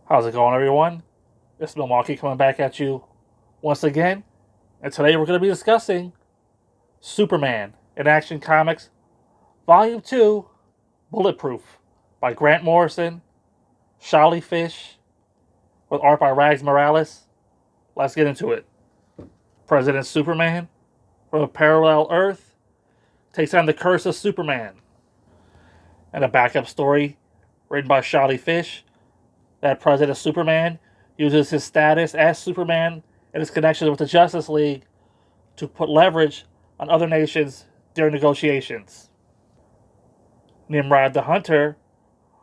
How's it going, everyone? It's Milwaukee coming back at you once again. And today we're going to be discussing Superman in Action Comics Volume 2 Bulletproof by Grant Morrison, Charlie Fish, with art by Rags Morales. Let's get into it. President Superman from a parallel Earth takes on the curse of Superman. And a backup story written by Charlie Fish that President Superman uses his status as Superman and his connection with the Justice League to put leverage on other nations during negotiations. Nimrod the Hunter,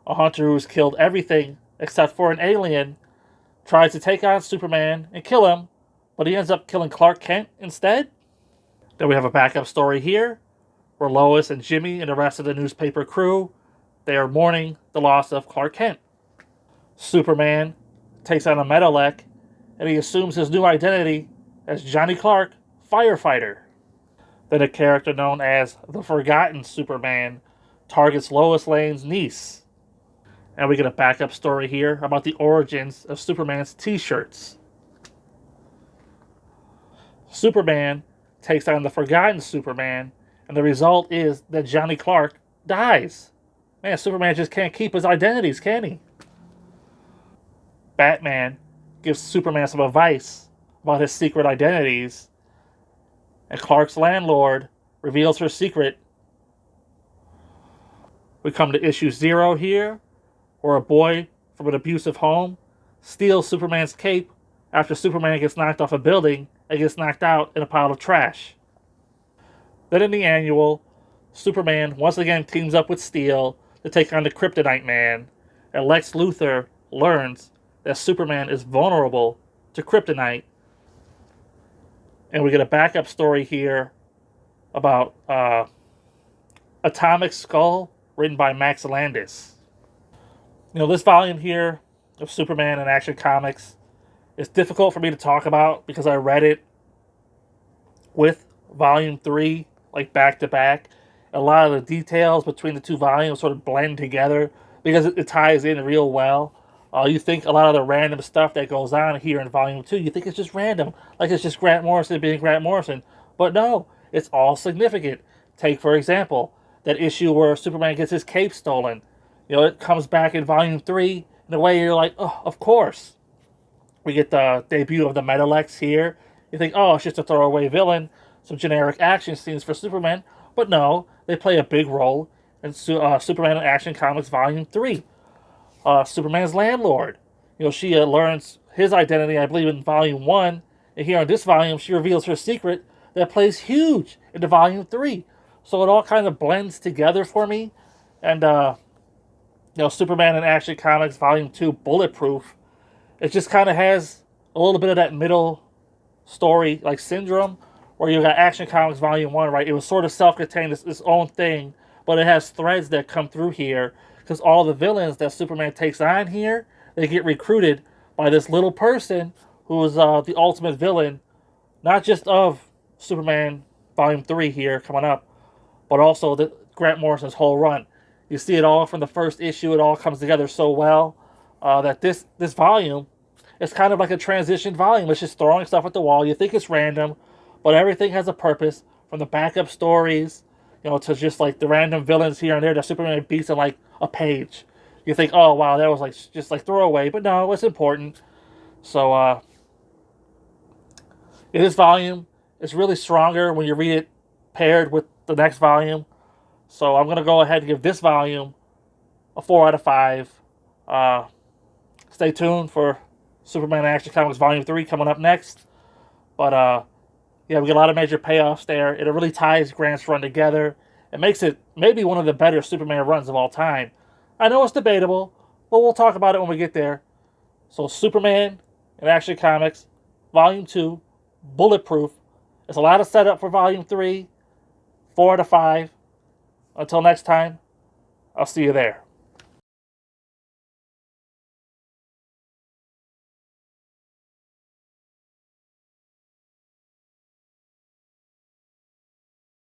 a hunter who's killed everything except for an alien, tries to take on Superman and kill him, but he ends up killing Clark Kent instead. Then we have a backup story here where Lois and Jimmy and the rest of the newspaper crew, they are mourning the loss of Clark Kent. Superman takes on a Metalik, and he assumes his new identity as Johnny Clark, firefighter. Then a character known as the Forgotten Superman targets Lois Lane's niece. And we get a backup story here about the origins of Superman's t-shirts. Superman takes on the Forgotten Superman, and the result is that Johnny Clark dies. Man, Superman just can't keep his identities, can he? Batman gives Superman some advice about his secret identities, and Clark's landlord reveals her secret. We come to issue 0 here, where a boy from an abusive home steals Superman's cape after Superman gets knocked off a building and gets knocked out in a pile of trash. Then in the annual, Superman once again teams up with Steel to take on the Kryptonite Man, and Lex Luthor learns that Superman is vulnerable to kryptonite. And we get a backup story here about Atomic Skull, written by Max Landis. This volume here of Superman in Action Comics is difficult for me to talk about because I read it with Volume 3, like back to back. A lot of the details between the two volumes sort of blend together because it ties in real well. You think a lot of the random stuff that goes on here in Volume 2, you think it's just random, like it's just Grant Morrison being Grant Morrison. But no, it's all significant. Take, for example, that issue where Superman gets his cape stolen. It comes back in Volume 3 in a way you're like, oh, of course. We get the debut of the Metalex here. You think, oh, it's just a throwaway villain, some generic action scenes for Superman. But no, they play a big role in Superman in Action Comics Volume 3. Superman's landlord. She learns his identity, I believe, in Volume 1. And here in this volume, she reveals her secret that plays huge into Volume 3. So it all kind of blends together for me. And, Superman in Action Comics Volume 2, Bulletproof, it just kind of has a little bit of that middle story, like syndrome, where you got Action Comics Volume 1, right? It was sort of self-contained, its own thing, but it has threads that come through here. Because all the villains that Superman takes on here, they get recruited by this little person who is the ultimate villain, not just of Superman Volume 3 here coming up, but also Grant Morrison's whole run. You see it all from the first issue. It all comes together so well that this volume is kind of like a transition volume. It's just throwing stuff at the wall. You think it's random, but everything has a purpose, from the backup stories to just like the random villains here and there that Superman beats in like a page. You think, oh wow, that was like just like throwaway, but no, it's important. So in this volume, it's really stronger when you read it paired with the next volume. So I'm gonna go ahead and give this volume a 4 out of 5. Stay tuned for Superman Action Comics Volume 3 coming up next. But yeah, we get a lot of major payoffs there. It really ties Grant's run together. It makes it maybe one of the better Superman runs of all time. I know it's debatable, but we'll talk about it when we get there. So Superman in Action Comics, Volume 2, Bulletproof. It's a lot of setup for Volume 3, 4 out of 5. Until next time, I'll see you there.